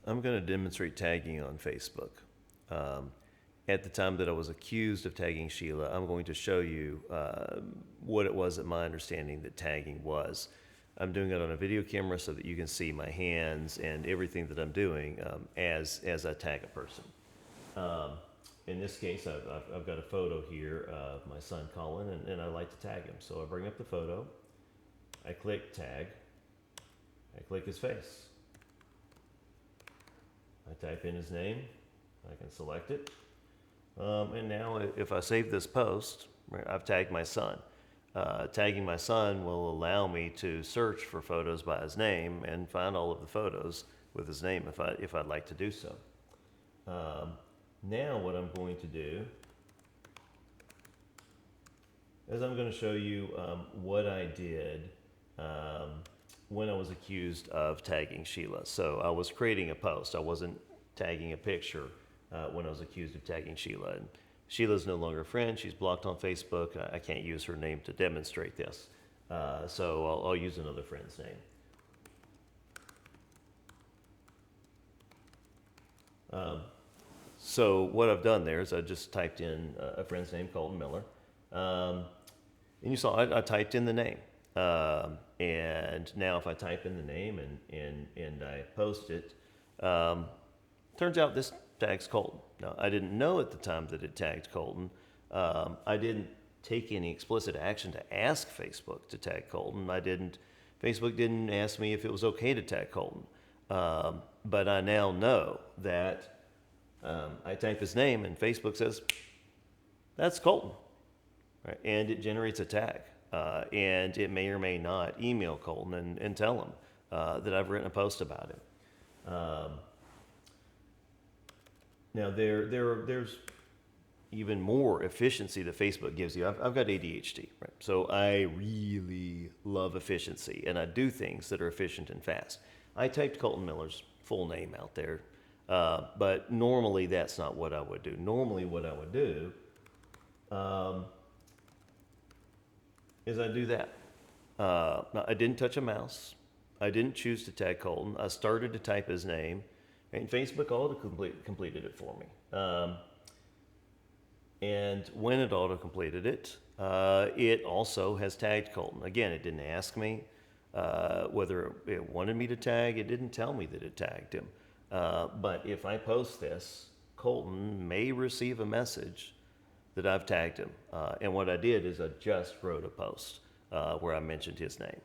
I'm going to demonstrate tagging on Facebook. Um, at the time that I was accused of tagging Sheila, I'm going to show you what it was that my understanding that tagging was. I'm doing it on a video camera so that you can see my hands and everything that I'm doing as I tag a person. Um, in this case, I've got a photo here of my son Colin, and I like to tag him. So I bring up the photo, I click tag, I click his face. I type in his name, I can select it. And now if I save this post, right, I've tagged my son. Tagging my son will allow me to search for photos by his name and find all of the photos with his name if I'd like to do so. Now what I'm going to do is I'm going to show you what I did when I was accused of tagging Sheila. So I was creating a post. I wasn't tagging a picture when I was accused of tagging Sheila. And Sheila's no longer a friend. She's blocked on Facebook. I can't use her name to demonstrate this. So I'll use another friend's name. So what I've done there is I just typed in a friend's name, Colton Miller. And you saw I typed in the name. And now if I type in the name and I post it, turns out this tags Colton. Now, I didn't know at the time that it tagged Colton. I didn't take any explicit action to ask Facebook to tag Colton. Facebook didn't ask me if it was okay to tag Colton. But I now know that I type his name and Facebook says, that's Colton. Right? And it generates a tag. And it may or may not email Colton and tell him that I've written a post about him. Now, there's even more efficiency that Facebook gives you. I've got ADHD, right? So I really love efficiency, and I do things that are efficient and fast. I typed Colton Miller's full name out there, but normally that's not what I would do. Normally what I would do is I do that. Now, I didn't touch a mouse. I didn't choose to tag Colton. I started to type his name, and Facebook completed it for me. And when it auto-completed it, it also has tagged Colton. Again, it didn't ask me whether it wanted me to tag. It didn't tell me that it tagged him. But if I post this, Colton may receive a message that I've tagged him. And what I did is I just wrote a post where I mentioned his name.